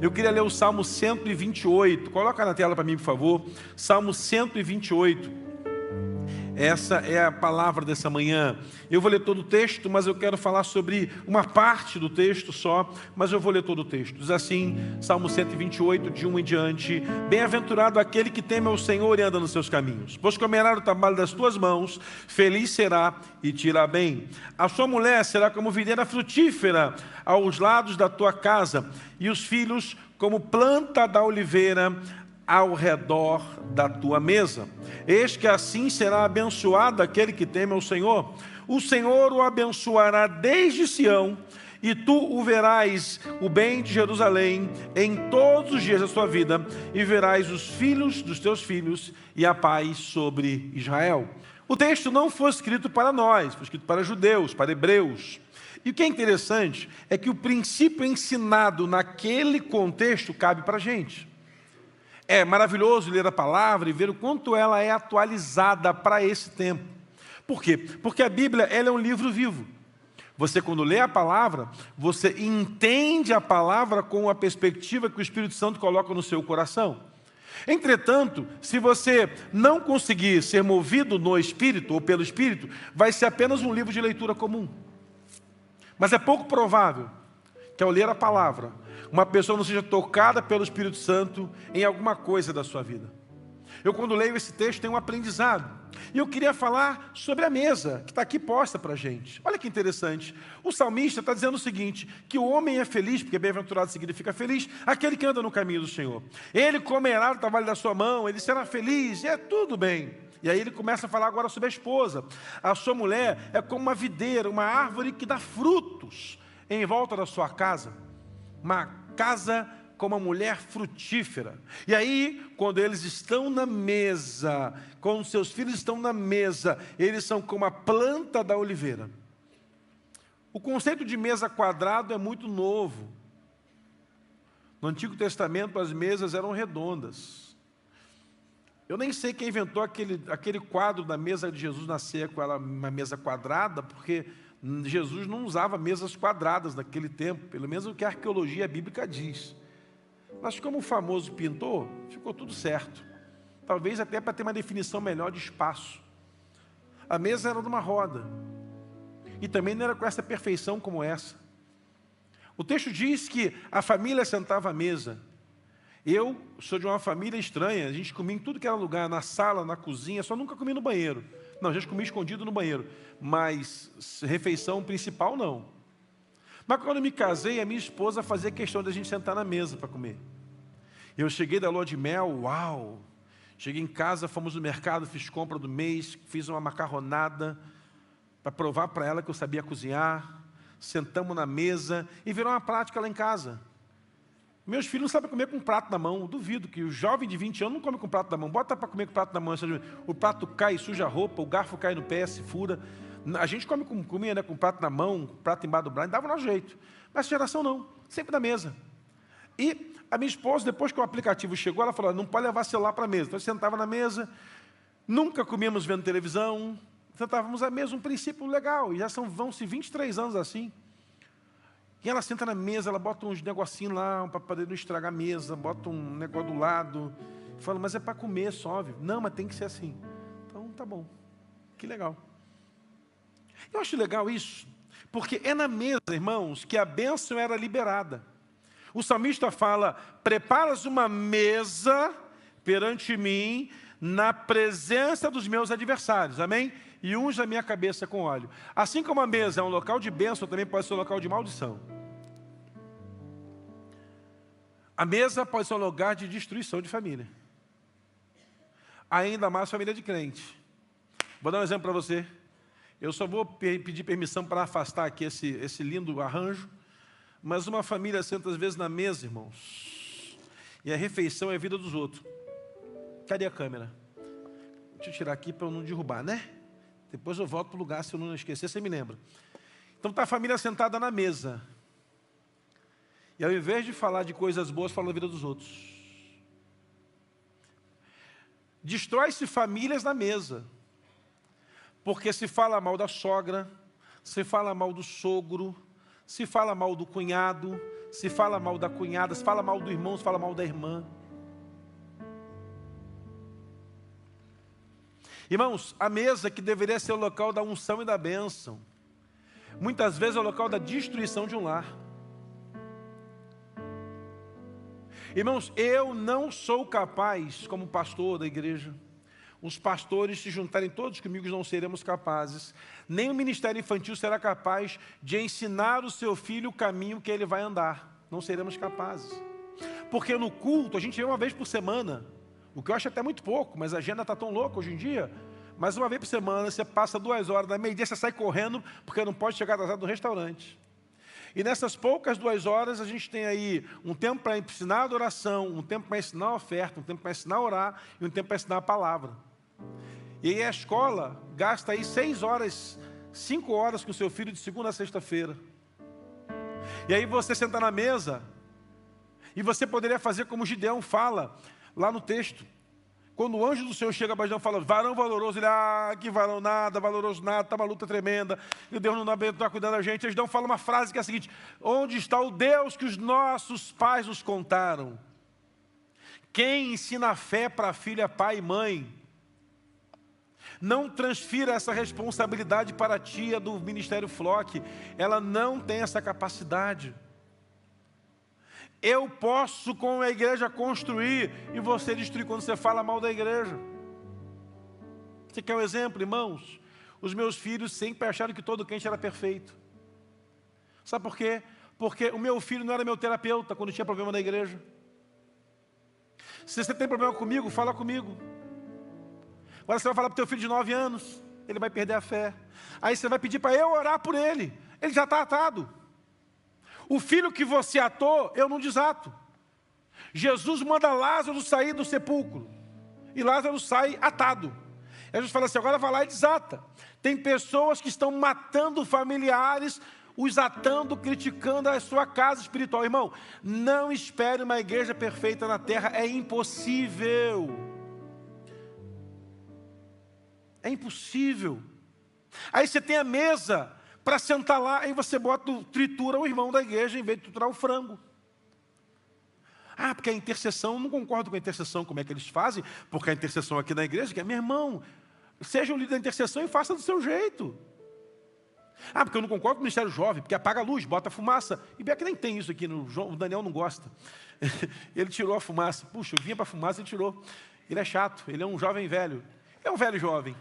Eu queria ler o Salmo 128. Coloca na tela para mim, por favor. Salmo 128. Essa é a palavra dessa manhã. Eu vou ler todo o texto, mas eu quero falar sobre uma parte do texto só, mas eu vou ler todo o texto. Diz assim, Salmo 128, de 1 em diante: Bem-aventurado aquele que teme ao Senhor e anda nos seus caminhos, pois comerá o trabalho das tuas mãos, feliz será e te irá bem. A sua mulher será como videira frutífera aos lados da tua casa, e os filhos como planta da oliveira ao redor da tua mesa. Eis que assim será abençoado aquele que teme ao Senhor. O Senhor o abençoará desde Sião, e tu o verás o bem de Jerusalém em todos os dias da sua vida, e verás os filhos dos teus filhos e a paz sobre Israel. O texto não foi escrito para nós, foi escrito para judeus, para hebreus. E o que é interessante é que o princípio ensinado naquele contexto cabe para a gente. É maravilhoso ler a palavra e ver o quanto ela é atualizada para esse tempo. Por quê? Porque a Bíblia ela é um livro vivo. Você, quando lê a palavra, você entende a palavra com a perspectiva que o Espírito Santo coloca no seu coração. Entretanto, se você não conseguir ser movido no Espírito ou pelo Espírito, vai ser apenas um livro de leitura comum. Mas é pouco provável que ao ler a palavra, uma pessoa não seja tocada pelo Espírito Santo em alguma coisa da sua vida. Eu, quando leio esse texto, tenho um aprendizado. E eu queria falar sobre a mesa, que está aqui posta para a gente. Olha que interessante. O salmista está dizendo o seguinte, que o homem é feliz, porque bem-aventurado significa feliz, aquele que anda no caminho do Senhor. Ele comerá o trabalho da sua mão, ele será feliz, e é tudo bem. E aí ele começa a falar agora sobre a esposa. A sua mulher é como uma videira, uma árvore que dá frutos em volta da sua casa. Uma casa com uma mulher frutífera. E aí, quando eles estão na mesa, quando seus filhos estão na mesa, eles são como a planta da oliveira. O conceito de mesa quadrado é muito novo. No Antigo Testamento, as mesas eram redondas. Eu nem sei quem inventou aquele quadro da mesa de Jesus na ceia com ela, uma mesa quadrada, porque Jesus não usava mesas quadradas naquele tempo, pelo menos o que a arqueologia bíblica diz. Mas como o famoso pintor, ficou tudo certo. Talvez até para ter uma definição melhor de espaço. A mesa era de uma roda. E também não era com essa perfeição como essa. O texto diz que a família sentava à mesa. Eu sou de uma família estranha, a gente comia em tudo que era lugar, na sala, na cozinha, só nunca comi no banheiro. Não, já comi escondido no banheiro, mas refeição principal não. Mas quando eu me casei, a minha esposa fazia questão de a gente sentar na mesa para comer. Eu cheguei da lua de mel, uau! Cheguei em casa, fomos no mercado, fiz compra do mês, fiz uma macarronada para provar para ela que eu sabia cozinhar. Sentamos na mesa e virou uma prática lá em casa. Meus filhos não sabem comer com um prato na mão. Eu duvido que o jovem de 20 anos não come com um prato na mão. Bota para comer com um prato na mão. O prato cai, suja a roupa, o garfo cai no pé, se fura. A gente comia, né, com um prato na mão, um prato embaixo do braço, dava o nosso jeito. Mas essa geração não, sempre na mesa. E a minha esposa, depois que o aplicativo chegou, ela falou, não pode levar celular para a mesa. Então, sentava na mesa, nunca comíamos vendo televisão, sentávamos à mesa, um princípio legal, e já vão-se 23 anos assim. E ela senta na mesa, ela bota uns negocinhos lá, para poder não estragar a mesa, bota um negócio do lado, fala, mas é para comer só, viu? Não, mas tem que ser assim. Então, tá bom, que legal. Eu acho legal isso, porque é na mesa, irmãos, que a bênção era liberada. O salmista fala, preparas uma mesa perante mim, na presença dos meus adversários, amém? E unge a minha cabeça com óleo. Assim como a mesa é um local de bênção, também pode ser um local de maldição. A mesa pode ser um lugar de destruição de família. Ainda mais família de crente. Vou dar um exemplo para você. Eu só vou pedir permissão para afastar aqui esse lindo arranjo, mas uma família senta às vezes na mesa, irmãos, e a refeição é a vida dos outros. Cadê a câmera? Deixa eu tirar aqui para eu não derrubar, né? Depois eu volto para o lugar, se eu não esquecer, você me lembra. Então está a família sentada na mesa, e ao invés de falar de coisas boas, fala da vida dos outros. Destrói-se famílias na mesa. Porque se fala mal da sogra, se fala mal do sogro, se fala mal do cunhado, se fala mal da cunhada, se fala mal do irmão, se fala mal da irmã. Irmãos, a mesa que deveria ser o local da unção e da bênção, muitas vezes é o local da destruição de um lar. Irmãos, eu não sou capaz, como pastor da igreja, os pastores se juntarem todos comigo, não seremos capazes, nem o ministério infantil será capaz de ensinar o seu filho o caminho que ele vai andar. Não seremos capazes. Porque no culto, a gente vê uma vez por semana, o que eu acho até muito pouco, mas a agenda está tão louca hoje em dia, mas uma vez por semana, você passa 2 horas, da meia-dia você sai correndo, porque não pode chegar atrasado no restaurante. E nessas poucas 2 horas, a gente tem aí um tempo para ensinar a adoração, um tempo para ensinar a oferta, um tempo para ensinar a orar e um tempo para ensinar a palavra. E aí a escola gasta aí 6 horas, 5 horas com o seu filho de segunda a sexta-feira. E aí você senta na mesa e você poderia fazer como Gideão fala lá no texto. Quando o anjo do Senhor chega para Gideão e fala, varão valoroso, ele, que varão nada, valoroso nada, está uma luta tremenda, e Deus não está cuidando da gente. Gideão fala uma frase que é a seguinte, onde está o Deus que os nossos pais nos contaram? Quem ensina a fé para filha, pai e mãe? Não transfira essa responsabilidade para a tia do Ministério Flock, ela não tem essa capacidade. Eu posso com a igreja construir e você destruir quando você fala mal da igreja. Você quer um exemplo, irmãos? Os meus filhos sempre acharam que todo crente era perfeito. Sabe por quê? Porque o meu filho não era meu terapeuta quando tinha problema na igreja. Se você tem problema comigo, fala comigo. Agora você vai falar para o teu filho de 9 anos, ele vai perder a fé. Aí você vai pedir para eu orar por ele. Ele já está atado. O filho que você atou, eu não desato. Jesus manda Lázaro sair do sepulcro. E Lázaro sai atado. Jesus fala assim, agora vai lá e desata. Tem pessoas que estão matando familiares, os atando, criticando a sua casa espiritual. Irmão, não espere uma igreja perfeita na terra, é impossível. É impossível. Aí você tem a mesa para sentar lá, aí você tritura o irmão da igreja em vez de triturar o frango. Porque a intercessão, eu não concordo com a intercessão, como é que eles fazem, porque a intercessão aqui na igreja, que é, meu irmão, seja o líder da intercessão e faça do seu jeito. Porque eu não concordo com o Ministério Jovem, porque apaga a luz, bota a fumaça. E bem que nem tem isso aqui, o Daniel não gosta. Ele tirou a fumaça. Puxa, eu vinha para a fumaça e tirou. Ele é chato, ele é um jovem velho. É um velho jovem.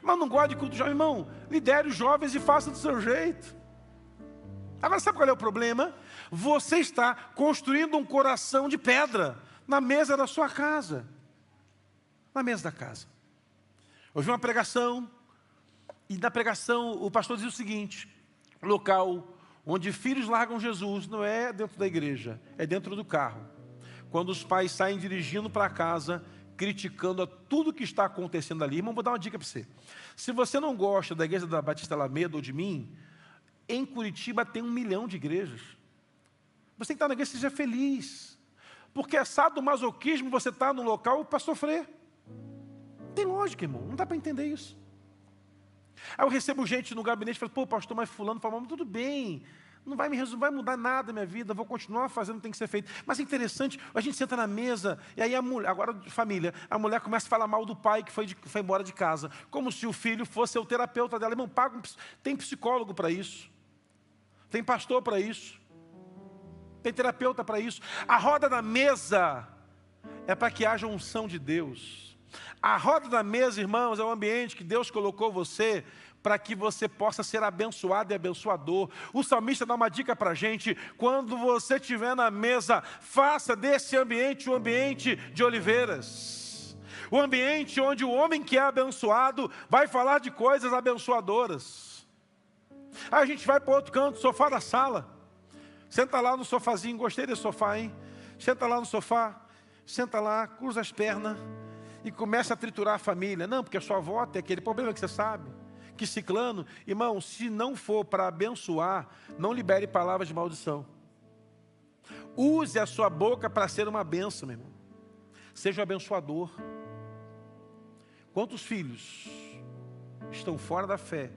Mas não gosta de culto jovem, irmão. Lidere os jovens e faça do seu jeito. Agora, sabe qual é o problema? Você está construindo um coração de pedra na mesa da sua casa. Na mesa da casa. Eu vi uma pregação, e na pregação o pastor dizia o seguinte, local onde filhos largam Jesus não é dentro da igreja, é dentro do carro. Quando os pais saem dirigindo para casa, criticando a tudo que está acontecendo ali. Irmão, vou dar uma dica para você. Se você não gosta da igreja da Batista Alameda ou de mim, em Curitiba tem 1 milhão de igrejas. Você tem que estar na igreja e seja feliz. Porque é sadomasoquismo você estar no local para sofrer. Não tem lógica, irmão. Não dá para entender isso. Aí eu recebo gente no gabinete e falo, pô, pastor, mas fulano fala, mas tudo bem. Não vai mudar nada na minha vida, vou continuar fazendo o que tem que ser feito. Mas é interessante, a gente senta na mesa, e aí a mulher, agora família, a mulher começa a falar mal do pai que foi embora de casa, como se o filho fosse o terapeuta dela. Irmão, tem psicólogo para isso, tem pastor para isso, tem terapeuta para isso. A roda da mesa é para que haja unção de Deus. A roda da mesa, irmãos, é um ambiente que Deus colocou você para que você possa ser abençoado e abençoador. O salmista dá uma dica para a gente, quando você estiver na mesa, faça desse ambiente um ambiente de oliveiras. O ambiente onde o homem que é abençoado vai falar de coisas abençoadoras. Aí a gente vai para outro canto, sofá da sala. Senta lá no sofazinho, gostei desse sofá, hein? Senta lá no sofá, senta lá, cruza as pernas e começa a triturar a família. Não, porque a sua avó tem aquele problema que você sabe. Que ciclano, irmão, se não for para abençoar, não libere palavras de maldição. Use a sua boca para ser uma bênção, meu irmão. Seja um abençoador. Quantos filhos estão fora da fé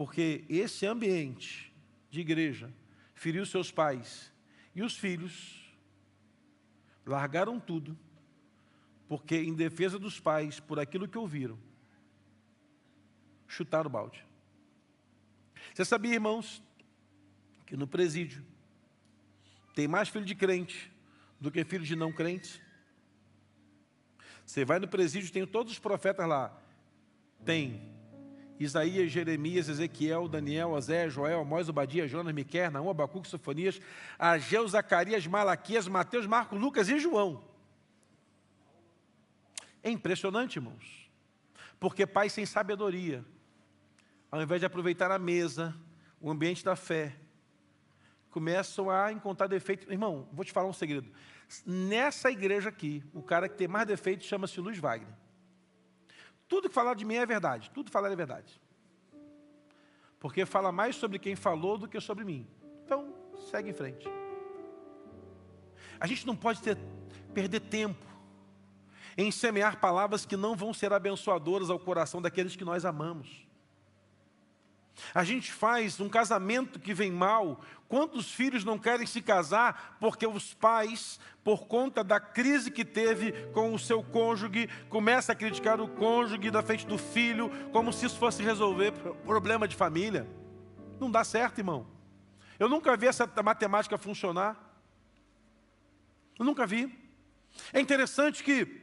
Porque esse ambiente de igreja feriu seus pais. E os filhos largaram tudo, porque em defesa dos pais, por aquilo que ouviram, chutaram o balde. Você sabia, irmãos, que no presídio tem mais filho de crente do que filho de não crentes? Você vai no presídio, tem todos os profetas lá. Tem Isaías, Jeremias, Ezequiel, Daniel, Osés, Joel, Amós, Obadia, Jonas, Miqueias, Naum, Abacuque, Sofonias, Ageu, Zacarias, Malaquias, Mateus, Marcos, Lucas e João. É impressionante, irmãos. Porque pais sem sabedoria, ao invés de aproveitar a mesa, o ambiente da fé, começam a encontrar defeitos. Irmão, vou te falar um segredo. Nessa igreja aqui, o cara que tem mais defeitos chama-se Luiz Wagner. Tudo que falar de mim é verdade. Tudo que falar é verdade. Porque fala mais sobre quem falou do que sobre mim. Então, segue em frente. A gente não pode perder tempo em semear palavras que não vão ser abençoadoras ao coração daqueles que nós amamos. A gente faz um casamento que vem mal. Quantos filhos não querem se casar porque os pais, por conta da crise que teve com o seu cônjuge, começam a criticar o cônjuge da frente do filho, como se isso fosse resolver problema de família? Não dá certo, irmão. Eu nunca vi essa matemática funcionar. Eu nunca vi. É interessante que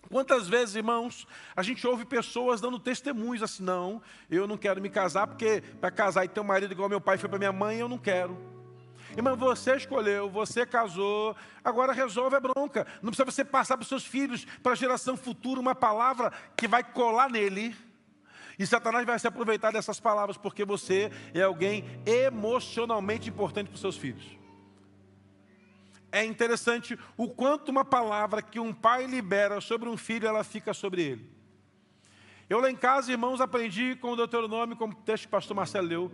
quantas vezes, irmãos, a gente ouve pessoas dando testemunhos assim: não, eu não quero me casar, porque para casar e ter um marido igual meu pai foi para minha mãe, eu não quero. Irmão, você escolheu, você casou, agora resolve a bronca. Não precisa você passar para os seus filhos, para a geração futura, uma palavra que vai colar nele. E Satanás vai se aproveitar dessas palavras, porque você é alguém emocionalmente importante para os seus filhos. É interessante o quanto uma palavra que um pai libera sobre um filho, ela fica sobre ele. Eu lá em casa, irmãos, aprendi com o Deuteronômio, como o texto que o pastor Marcelo leu,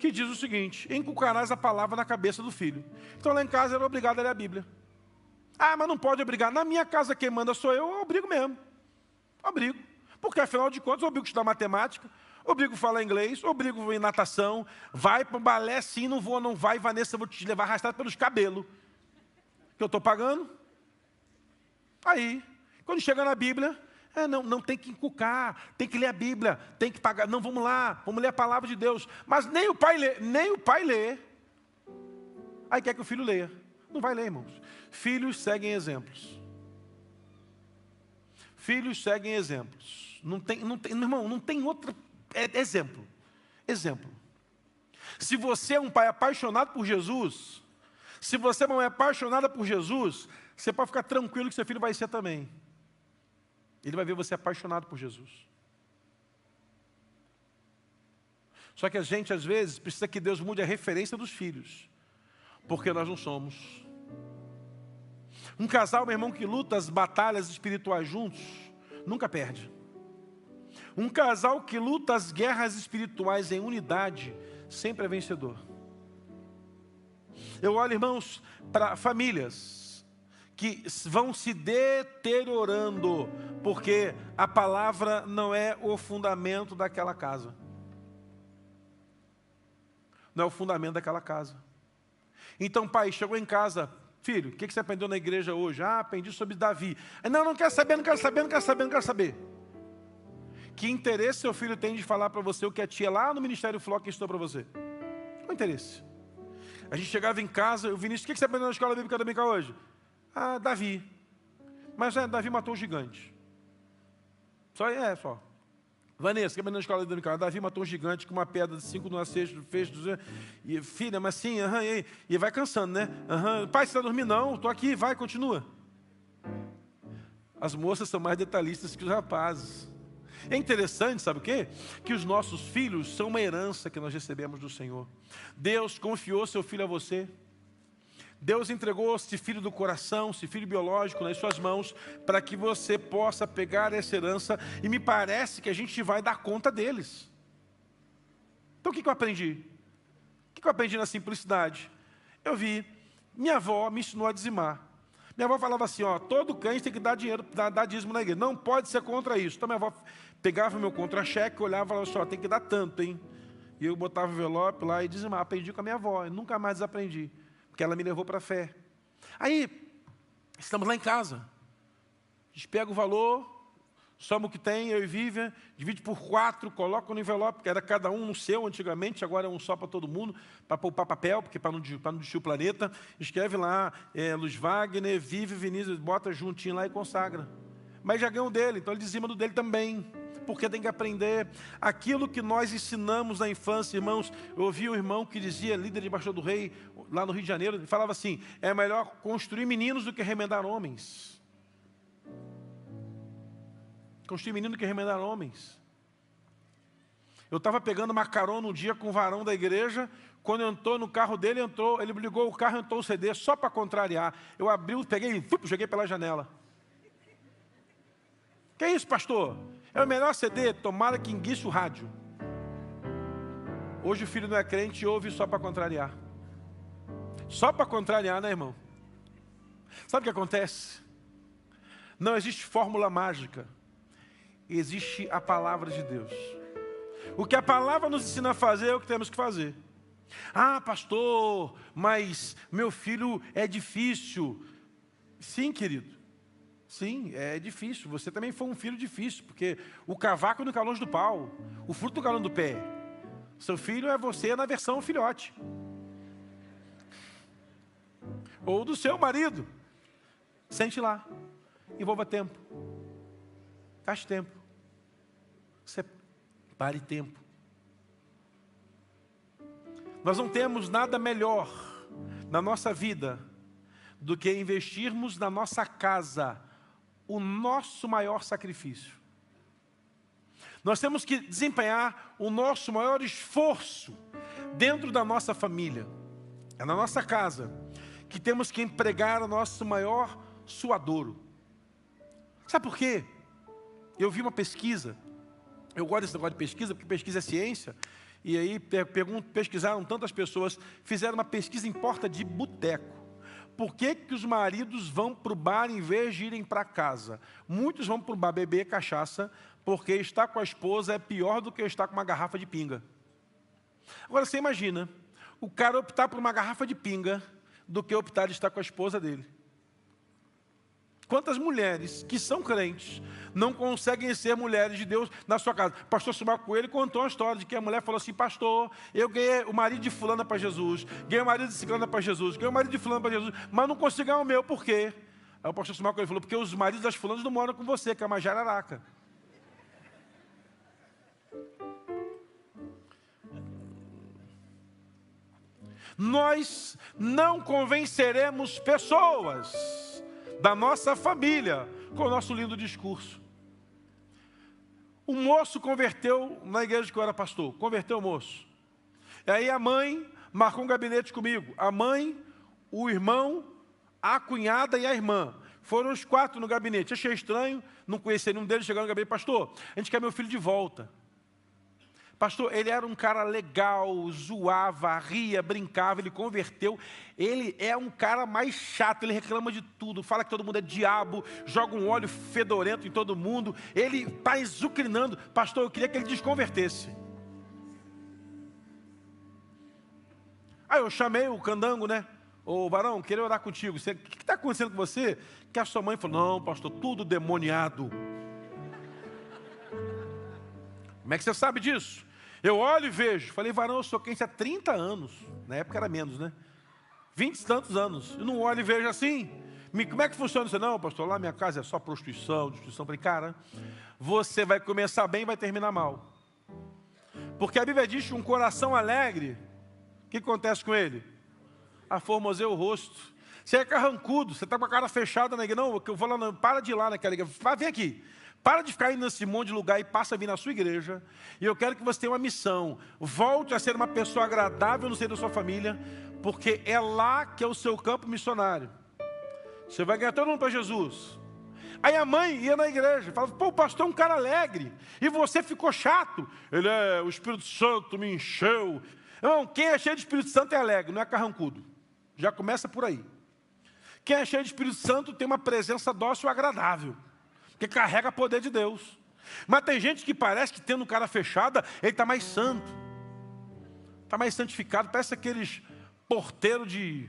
que diz o seguinte: inculcarás a palavra na cabeça do filho. Então lá em casa eu era obrigado a ler a Bíblia. Ah, mas não pode obrigar. Na minha casa quem manda sou eu obrigo mesmo. Obrigo. Porque afinal de contas eu obrigo a estudar matemática, obrigo a falar inglês, obrigo a ir em natação, vai para o balé sim, não vou, não vai, Vanessa, eu vou te levar arrastado pelos cabelos. Que eu estou pagando. Aí, quando chega na Bíblia, não tem que inculcar, tem que ler a Bíblia, tem que pagar. Não, vamos lá, vamos ler a palavra de Deus. Mas nem o pai lê. Aí quer que o filho leia. Não vai ler, irmãos. Filhos seguem exemplos. Filhos seguem exemplos. Irmão, não tem outro exemplo. Exemplo. Se você é um pai apaixonado por Jesus, se você não é apaixonada por Jesus, você pode ficar tranquilo que seu filho vai ser também. Ele vai ver você apaixonado por Jesus. Só que a gente, às vezes, precisa que Deus mude a referência dos filhos, porque nós não somos. Um casal, meu irmão, que luta as batalhas espirituais juntos, nunca perde. Um casal que luta as guerras espirituais em unidade, sempre é vencedor. Eu olho, irmãos, para famílias que vão se deteriorando, porque a palavra não é o fundamento daquela casa. Não é o fundamento daquela casa. Então, pai, chegou em casa: filho, o que você aprendeu na igreja hoje? Ah, aprendi sobre Davi. Não quero saber, não quero saber, não quero saber, não quero saber. Que interesse seu filho tem de falar para você o que a tia lá no Ministério Flock ensinou para você? Qual interesse? A gente chegava em casa, eu Vinícius, o que você aprendeu na escola bíblica dominical hoje? Ah, Davi. Mas Davi matou o gigante. Só. Vanessa, o que aprendeu na escola dominical? Davi matou um gigante com uma pedra de 5 no cesto, fez 200. E filha, mas sim, e vai cansando, né? Pai, você está dormindo? Não, estou aqui, vai, continua. As moças são mais detalhistas que os rapazes. É interessante, sabe o quê? Que os nossos filhos são uma herança que nós recebemos do Senhor. Deus confiou seu filho a você. Deus entregou esse filho do coração, esse filho biológico nas suas mãos, para que você possa pegar essa herança, e me parece que a gente vai dar conta deles. Então o que eu aprendi? O que eu aprendi na simplicidade? Eu vi, minha avó me ensinou a dizimar. Minha avó falava assim, todo crente tem que dar dinheiro, dar dízimo na igreja. Não pode ser contra isso. Então minha avó pegava meu contra-cheque, olhava e falava assim, tem que dar tanto, hein? E eu botava o envelope lá e dizimava. Aprendi com a minha avó, eu nunca mais desaprendi, porque ela me levou para a fé. Aí, estamos lá em casa. A gente pega o valor, soma o que tem, eu e Vivian, divide por 4, coloca no envelope, que era cada um no seu antigamente, agora é um só para todo mundo, para poupar papel, porque para não destruir o planeta. Escreve lá, Luz Wagner, Vivi, Vinícius, bota juntinho lá e consagra. Mas já ganhou dele, então ele dizima do dele também, porque tem que aprender aquilo que nós ensinamos na infância, irmãos. Eu ouvi um irmão que dizia, líder de Baixador do Rei, lá no Rio de Janeiro, ele falava assim, é melhor construir meninos do que remendar homens. Construir menino que remendar homens. Eu estava pegando uma carona um dia com o varão da igreja, quando entrou no carro dele, ele ligou o carro, entrou o CD, só para contrariar. Eu abri, peguei e joguei pela janela. Que isso, pastor? É o melhor CD, tomara que enguiche o rádio. Hoje o filho não é crente e ouve só para contrariar. Só para contrariar, né, irmão? Sabe o que acontece? Não existe fórmula mágica. Existe a palavra de Deus. O que a palavra nos ensina a fazer é o que temos que fazer. Ah, pastor, mas meu filho é difícil. Sim, querido. Sim, é difícil. Você também foi um filho difícil, porque o cavaco no calor do pau, o fruto do calor do pé. Seu filho é você na versão filhote. Ou do seu marido. Sente lá. Envolva tempo. Gaste tempo. Separe tempo. Nós não temos nada melhor na nossa vida do que investirmos na nossa casa o nosso maior sacrifício. Nós temos que desempenhar o nosso maior esforço dentro da nossa família. É na nossa casa que temos que empregar o nosso maior suadouro. Sabe por quê? Eu vi uma pesquisa. Eu gosto desse negócio de pesquisa, porque pesquisa é ciência. E aí pesquisaram tantas pessoas, fizeram uma pesquisa em porta de boteco. Por que que os maridos vão para o bar em vez de irem para casa? Muitos vão para o bar beber cachaça, porque estar com a esposa é pior do que estar com uma garrafa de pinga. Agora você imagina, o cara optar por uma garrafa de pinga, do que optar de estar com a esposa dele. Quantas mulheres que são crentes não conseguem ser mulheres de Deus na sua casa? Pastor Samuel Coelho contou uma história de que a mulher falou assim, pastor, eu ganhei o marido de fulana para Jesus, ganhei o marido de ciclana para Jesus, ganhei o marido de fulana para Jesus, mas não consigo ganhar o meu, por quê? Aí o pastor Samuel Coelho falou, porque os maridos das fulanas não moram com você, que é uma jararaca. Nós não convenceremos pessoas da nossa família com o nosso lindo discurso. Um moço converteu na igreja que eu era pastor. Converteu o moço. E aí a mãe marcou um gabinete comigo. A mãe, o irmão, a cunhada e a irmã. Foram os 4 no gabinete. Achei estranho, não conhecia nenhum deles. Chegaram no gabinete, pastor, a gente quer meu filho de volta. Pastor, ele era um cara legal, zoava, ria, brincava, ele converteu. Ele é um cara mais chato, ele reclama de tudo, fala que todo mundo é diabo, joga um óleo fedorento em todo mundo. Ele está exucrinando. Pastor, eu queria que ele desconvertesse. Aí eu chamei o candango, né? Ô varão, queria orar contigo. O que está acontecendo com você? Que a sua mãe falou, não, pastor, tudo demoniado. Como é que você sabe disso? Eu olho e vejo. Falei, varão, eu sou crente há 30 anos. Na época era menos, né? 20 e tantos anos. Eu não olho e vejo assim. Como é que funciona isso? Não, pastor, lá minha casa é só prostituição. Falei, cara, você vai começar bem e vai terminar mal. Porque a Bíblia diz que um coração alegre, o que acontece com ele? Aformoseia o rosto. Você é carrancudo, você está com a cara fechada na igreja. Não, eu vou lá, não, para de ir lá naquela igreja. Vem aqui. Para de ficar indo nesse monte de lugar e passa a vir na sua igreja. E eu quero que você tenha uma missão. Volte a ser uma pessoa agradável no seio da sua família, porque é lá que é o seu campo missionário. Você vai ganhar todo mundo para Jesus. Aí a mãe ia na igreja, falava, pô, o pastor é um cara alegre, e você ficou chato. Ele o Espírito Santo me encheu. Não, quem é cheio de Espírito Santo é alegre, não é carrancudo. Já começa por aí. Quem é cheio de Espírito Santo tem uma presença dócil e agradável, porque carrega poder de Deus. Mas tem gente que parece que tendo cara fechada, ele está mais santo. está mais santificado, parece aqueles porteiros de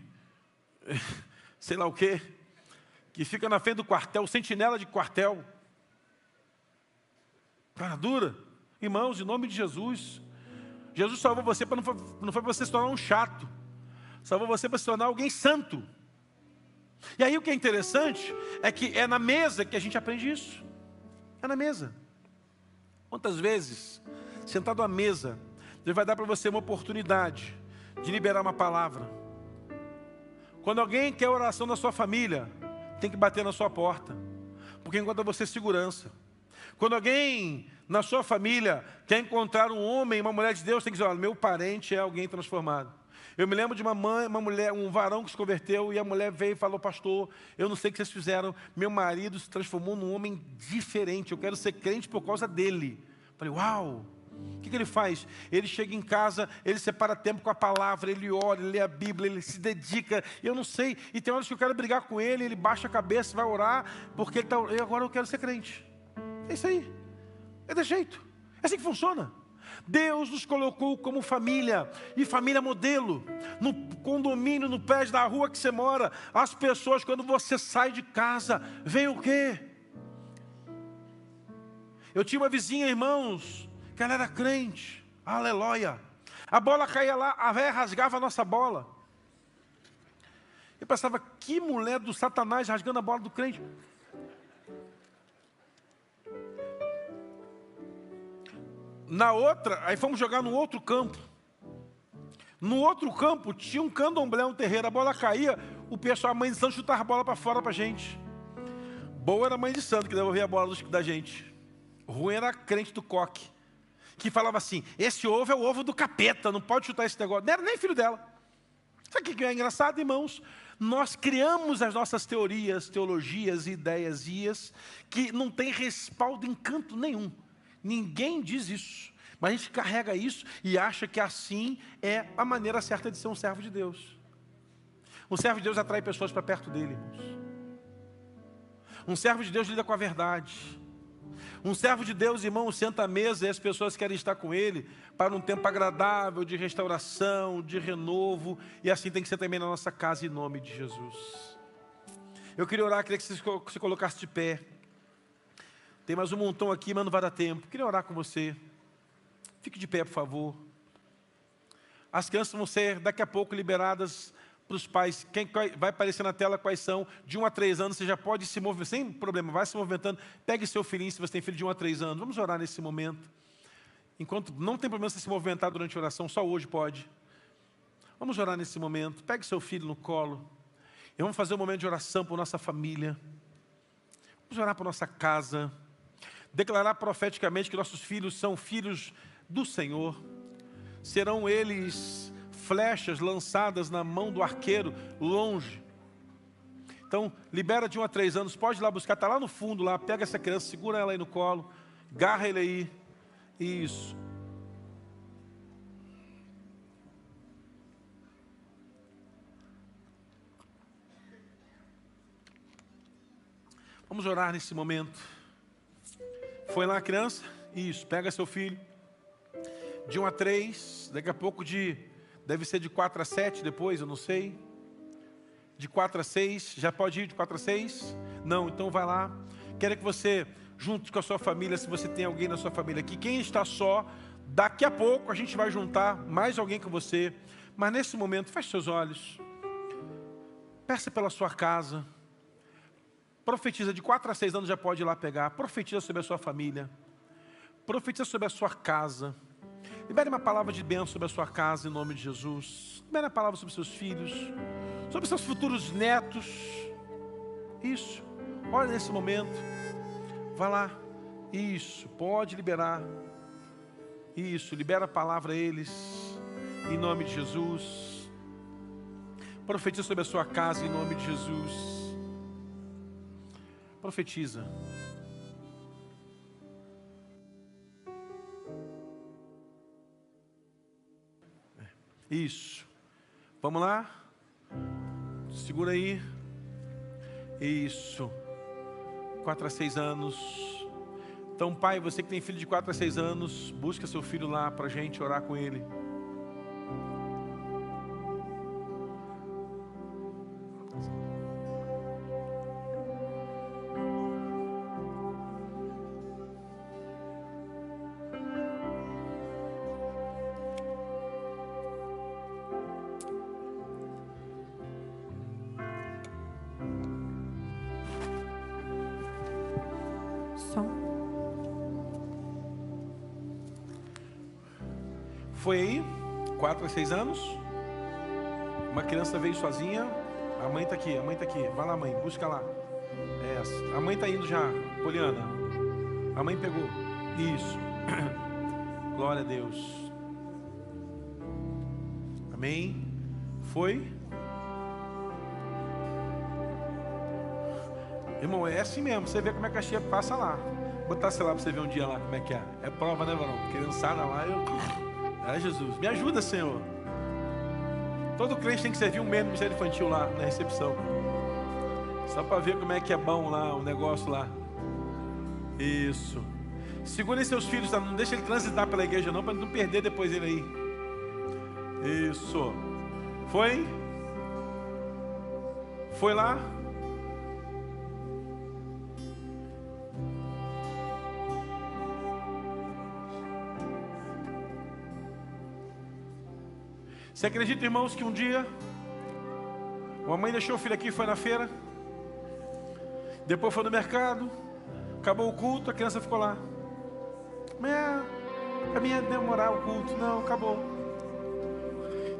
sei lá o quê, que fica na frente do quartel, sentinela de quartel. Cara dura. Irmãos, em nome de Jesus, Jesus salvou você, não foi para você se tornar um chato, salvou você para se tornar alguém santo. E aí o que é interessante é que é na mesa que a gente aprende isso. É na mesa. Quantas vezes, sentado à mesa, Deus vai dar para você uma oportunidade de liberar uma palavra. Quando alguém quer oração na sua família, tem que bater na sua porta, porque encontra você segurança. Quando alguém na sua família quer encontrar um homem, uma mulher de Deus, tem que dizer: olha, meu parente é alguém transformado. Eu me lembro de uma mulher, um varão que se converteu, e a mulher veio e falou: pastor, eu não sei o que vocês fizeram, meu marido se transformou num homem diferente, eu quero ser crente por causa dele. Falei: uau! O que ele faz? Ele chega em casa, ele separa tempo com a palavra, ele ora, ele lê a Bíblia, ele se dedica. Eu não sei, e tem horas que eu quero brigar com ele, ele baixa a cabeça, vai orar, porque ele está, agora eu quero ser crente. É isso aí, é desse jeito, é assim que funciona. Deus nos colocou como família, e família modelo. No condomínio, no prédio da rua que você mora, as pessoas, quando você sai de casa, veem o quê? Eu tinha uma vizinha, irmãos, que ela era crente, aleluia. A bola caía lá, a véia rasgava a nossa bola. Eu pensava: que mulher do Satanás rasgando a bola do crente. Na outra, aí fomos jogar no outro campo. No outro campo tinha um candomblé, um terreiro, a bola caía, o pessoal, a mãe de santo, chutava a bola para fora para a gente. Boa era a mãe de santo que devolvia a bola da gente. Ruim era a crente do coque, que falava assim: esse ovo é o ovo do capeta, não pode chutar esse negócio. Não era nem filho dela. Sabe o que é engraçado, irmãos? Nós criamos as nossas teorias, teologias, ideias que não tem respaldo em canto nenhum. Ninguém diz isso, mas a gente carrega isso e acha que assim é a maneira certa de ser um servo de Deus. Um servo de Deus atrai pessoas para perto dele, irmãos. Um servo de Deus lida com a verdade. Um servo de Deus, irmão, senta à mesa e as pessoas querem estar com ele para um tempo agradável, de restauração, de renovo. E assim tem que ser também na nossa casa, em nome de Jesus. Eu queria orar, queria que você se colocasse de pé. Tem mais um montão aqui, mas não vai dar tempo. Queria orar com você. Fique de pé, por favor. As crianças vão ser daqui a pouco liberadas para os pais. Quem vai aparecer na tela quais são? De 1 a 3 anos, você já pode se movimentar, sem problema, vai se movimentando. Pegue seu filhinho, se você tem filho de 1 a 3 anos. Vamos orar nesse momento. Enquanto não tem problema você se movimentar durante a oração, só hoje pode. Vamos orar nesse momento. Pegue seu filho no colo. E vamos fazer um momento de oração por nossa família. Vamos orar por nossa casa. Declarar profeticamente que nossos filhos são filhos do Senhor. Serão eles flechas lançadas na mão do arqueiro longe. Então, libera de 1 a 3 anos, pode ir lá buscar, está lá no fundo, lá, pega essa criança, segura ela aí no colo, agarra ele aí. Isso. Vamos orar nesse momento. Foi lá a criança? Isso, pega seu filho. De 1 a 3, daqui a pouco deve ser de 4 a 7 depois, eu não sei. De 4 a 6, já pode ir de 4 a 6? Não, então vai lá. Quero que você, junto com a sua família, se você tem alguém na sua família aqui, quem está só, daqui a pouco a gente vai juntar mais alguém com você. Mas nesse momento, feche seus olhos. Peça pela sua casa. Profetiza, de 4 a 6 anos já pode ir lá pegar. Profetiza sobre a sua família. Profetiza sobre a sua casa. Libere uma palavra de bênção sobre a sua casa, em nome de Jesus. Libere uma palavra sobre seus filhos, sobre seus futuros netos. Isso. Olha nesse momento. Vai lá. Isso. Pode liberar. Isso. Libera a palavra a eles, em nome de Jesus. Profetiza sobre a sua casa, em nome de Jesus. Profetiza. Isso. Vamos lá? Segura aí. Isso. 4 a 6 anos. Então, pai, você que tem filho de 4 a 6 anos, busca seu filho lá para a gente orar com ele. Foi aí, 4 a 6 anos. Uma criança veio sozinha. A mãe está aqui, a mãe está aqui. Vai lá, mãe, busca lá. A mãe está indo já, Poliana. A mãe pegou. Isso. Glória a Deus. Amém. Foi. Irmão, é assim mesmo. Você vê como é que a tia passa lá. Botar, sei lá, para você ver um dia lá como é que é. É prova, né, varão? Criançada lá, Jesus, me ajuda, Senhor. Todo crente tem que servir um mês no ministério infantil lá, na recepção. Só para ver como é que é bom lá, o negócio lá. Isso. Segurem seus filhos, não deixa ele transitar pela igreja não, para não perder depois ele aí. Isso. Foi? Foi lá? Você acredita, irmãos, que um dia uma mãe deixou o filho aqui, foi na feira, depois foi no mercado, acabou o culto, a criança ficou lá. A minha demorar o culto, não, acabou.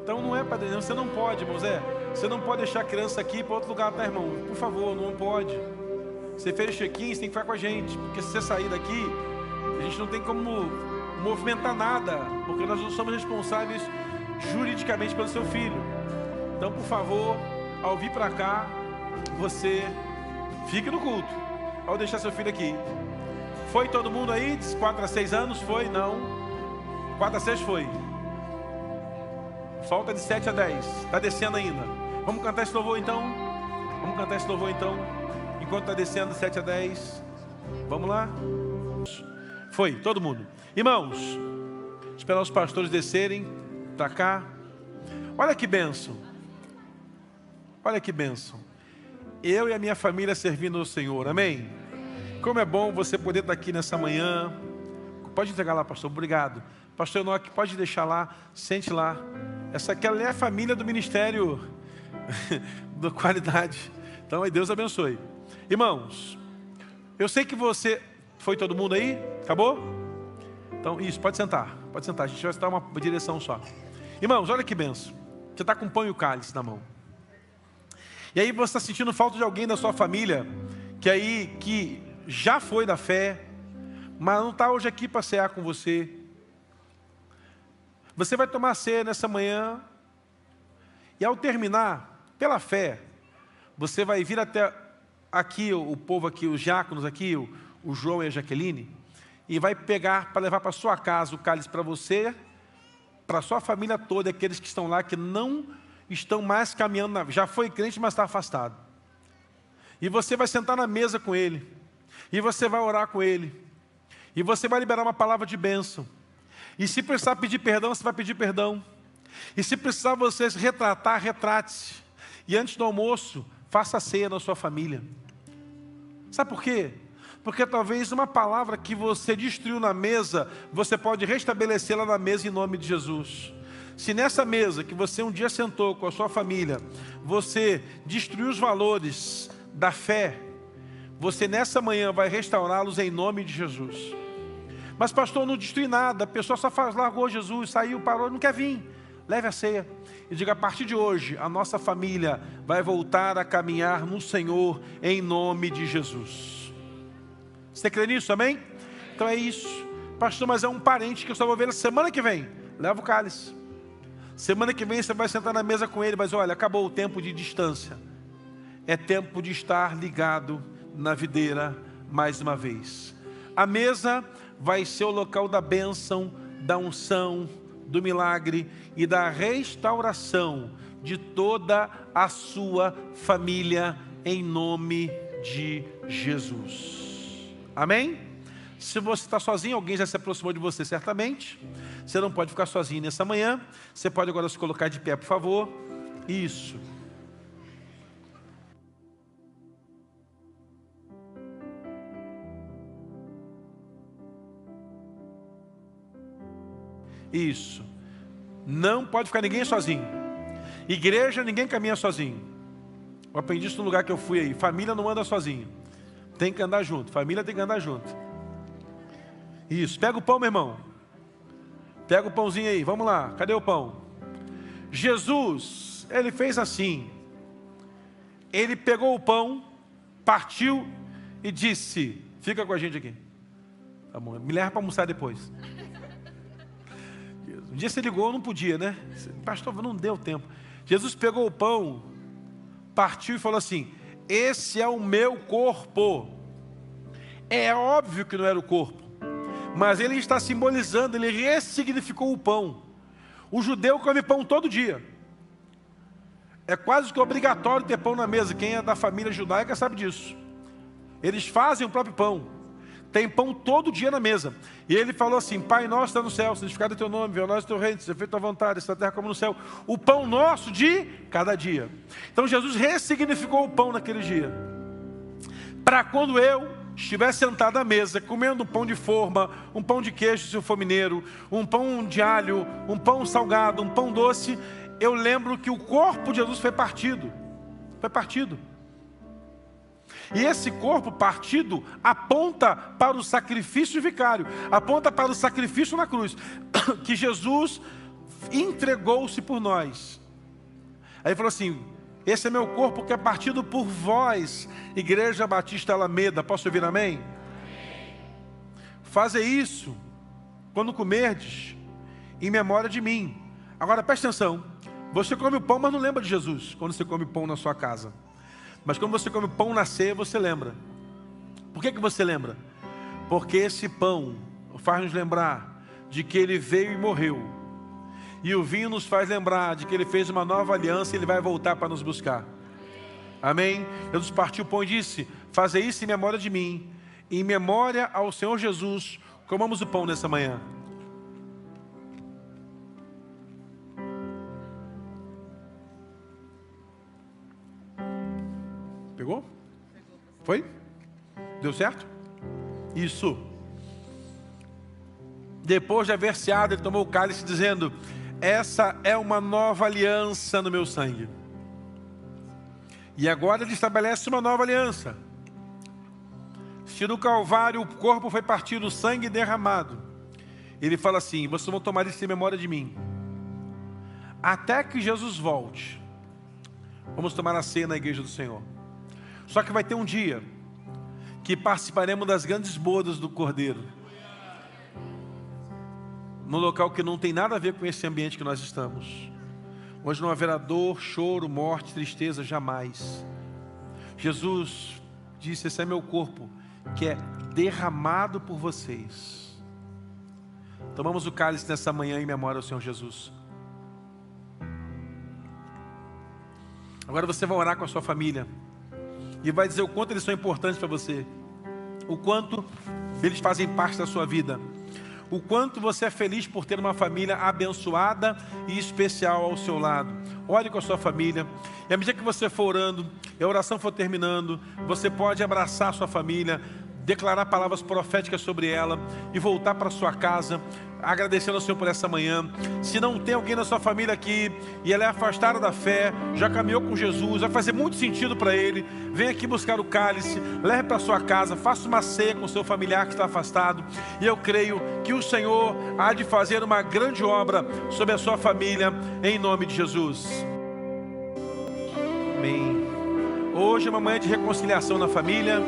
Então não é para Deus, você não pode, irmãos, você não pode deixar a criança aqui para outro lugar, tá, irmão? Por favor, não pode. Você fez o check-in, você tem que ficar com a gente, porque se você sair daqui, a gente não tem como movimentar nada, porque nós não somos responsáveis juridicamente pelo seu filho. Então, por favor, ao vir para cá, você fique no culto, ao deixar seu filho aqui. Foi todo mundo aí? De 4 a 6 anos? Foi? Não. 4 a 6 foi. Falta de 7 a 10. Está descendo ainda. Vamos cantar esse louvor então? Vamos cantar esse louvor então? Enquanto está descendo 7 a 10. Vamos lá? Foi, todo mundo. Irmãos, esperar os pastores descerem para cá. Olha que bênção. Olha que bênção. Eu e a minha família servindo ao Senhor, amém? Como é bom você poder estar aqui nessa manhã. Pode entregar lá, pastor, obrigado. Pastor Enoque, pode deixar lá, sente lá. Essa aqui é a família do ministério da qualidade. Então, Deus abençoe. Irmãos, eu sei que você... Foi todo mundo aí? Acabou? Então, isso, pode sentar. Pode sentar, a gente vai dar uma direção só. Irmãos, olha que benção. Você está com pão e o cálice na mão. E aí você está sentindo falta de alguém da sua família que já foi da fé, mas não está hoje aqui para cear com você. Você vai tomar ceia nessa manhã. E ao terminar, pela fé, você vai vir até aqui, o povo aqui, os diáconos aqui, o João e a Jaqueline, e vai pegar para levar para sua casa o cálice para você, para a sua família toda, aqueles que estão lá, que não estão mais caminhando, já foi crente, mas está afastado. E você vai sentar na mesa com ele, e você vai orar com ele, e você vai liberar uma palavra de bênção. E se precisar pedir perdão, você vai pedir perdão. E se precisar você se retratar, retrate-se. E antes do almoço, faça a ceia na sua família. Sabe por quê? Porque talvez uma palavra que você destruiu na mesa, você pode restabelecê-la na mesa em nome de Jesus. Se nessa mesa que você um dia sentou com a sua família, você destruiu os valores da fé, você nessa manhã vai restaurá-los em nome de Jesus. Mas pastor, não destrui nada, a pessoa só largou Jesus, saiu, parou, não quer vir. Leve a ceia e diga: a partir de hoje, a nossa família vai voltar a caminhar no Senhor em nome de Jesus. Você crê nisso, amém? Então é isso. Pastor, mas é um parente que eu só vou ver na semana que vem. Leva o cálice. Semana que vem você vai sentar na mesa com ele, mas olha, acabou o tempo de distância. É tempo de estar ligado na videira mais uma vez. A mesa vai ser o local da bênção, da unção, do milagre e da restauração de toda a sua família em nome de Jesus. Amém? Se você está sozinho, alguém já se aproximou de você certamente. Você não pode ficar sozinho nessa manhã. Você pode agora se colocar de pé, por favor. Isso. Isso. Não pode ficar ninguém sozinho. Igreja, ninguém caminha sozinho. Eu aprendi isso no lugar que eu fui aí. Família não anda sozinho. Tem que andar junto. Família tem que andar junto. Isso. Pega o pão, meu irmão. Pega o pãozinho aí, vamos lá, cadê o pão? Jesus, ele fez assim. Ele pegou o pão, partiu e disse: fica com a gente aqui. Tá bom, me leva para almoçar depois. Um dia você ligou, não podia, né? Pastor, não deu tempo. Jesus pegou o pão, partiu e falou assim: esse é o meu corpo. É óbvio que não era o corpo, mas ele está simbolizando, ele ressignificou o pão. O judeu come pão todo dia. É quase que obrigatório ter pão na mesa. Quem é da família judaica sabe disso. Eles fazem o próprio pão. Tem pão todo dia na mesa. E ele falou assim: Pai nosso está no céu, santificado é teu nome, venha a nós o teu reino, seja feita a tua vontade, esta terra como no céu. O pão nosso de cada dia. Então Jesus ressignificou o pão naquele dia. Para quando eu estiver sentado à mesa, comendo um pão de forma, um pão de queijo se eu for mineiro, um pão de alho, um pão salgado, um pão doce, eu lembro que o corpo de Jesus foi partido. Foi partido. E esse corpo partido aponta para o sacrifício vicário, aponta para o sacrifício na cruz, que Jesus entregou-se por nós. Aí ele falou assim: esse é meu corpo que é partido por vós, Igreja Batista Alameda. Posso ouvir amém? Faze isso quando comerdes, em memória de mim. Agora preste atenção, você come o pão, mas não lembra de Jesus quando você come pão na sua casa. Mas quando você come pão na ceia, você lembra. Por que você lembra? Porque esse pão faz nos lembrar de que ele veio e morreu. E o vinho nos faz lembrar de que ele fez uma nova aliança e ele vai voltar para nos buscar. Amém? Jesus partiu o pão e disse: faze isso em memória de mim. Em memória ao Senhor Jesus, comamos o pão nessa manhã. Pegou? Foi? Deu certo? Isso. Depois de haver ceado, ele tomou o cálice dizendo: essa é uma nova aliança no meu sangue. E agora ele estabelece uma nova aliança. Se no Calvário o corpo foi partido, o sangue derramado, ele fala assim: vocês vão tomar isso em memória de mim. Até que Jesus volte, vamos tomar a ceia na igreja do Senhor. Só que vai ter um dia que participaremos das grandes bodas do Cordeiro, num local que não tem nada a ver com esse ambiente que nós estamos. Hoje não haverá dor, choro, morte, tristeza, jamais. Jesus disse: esse é meu corpo, que é derramado por vocês. Tomamos o cálice nessa manhã em memória ao Senhor Jesus. Agora você vai orar com a sua família e vai dizer o quanto eles são importantes para você, o quanto eles fazem parte da sua vida, o quanto você é feliz por ter uma família abençoada e especial ao seu lado. Ore com a sua família, e à medida que você for orando, e a oração for terminando, você pode abraçar a sua família, declarar palavras proféticas sobre ela e voltar para sua casa, agradecendo ao Senhor por essa manhã. Se não tem alguém na sua família aqui e ela é afastada da fé, já caminhou com Jesus, vai fazer muito sentido para ele, vem aqui buscar o cálice, leve para sua casa, faça uma ceia com o seu familiar que está afastado, e eu creio que o Senhor há de fazer uma grande obra sobre a sua família, em nome de Jesus. Amém. Hoje é uma manhã de reconciliação na família.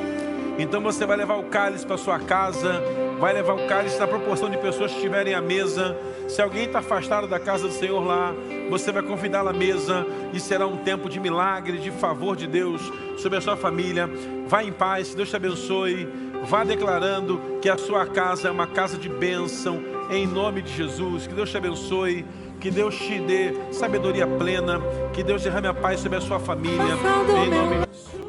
Então você vai levar o cálice para sua casa, vai levar o cálice na proporção de pessoas que estiverem à mesa. Se alguém está afastado da casa do Senhor lá, você vai convidá-la à mesa e será um tempo de milagre, de favor de Deus sobre a sua família. Vá em paz, Deus te abençoe. Vá declarando que a sua casa é uma casa de bênção, em nome de Jesus. Que Deus te abençoe, que Deus te dê sabedoria plena, que Deus derrame a paz sobre a sua família, em nome de Jesus.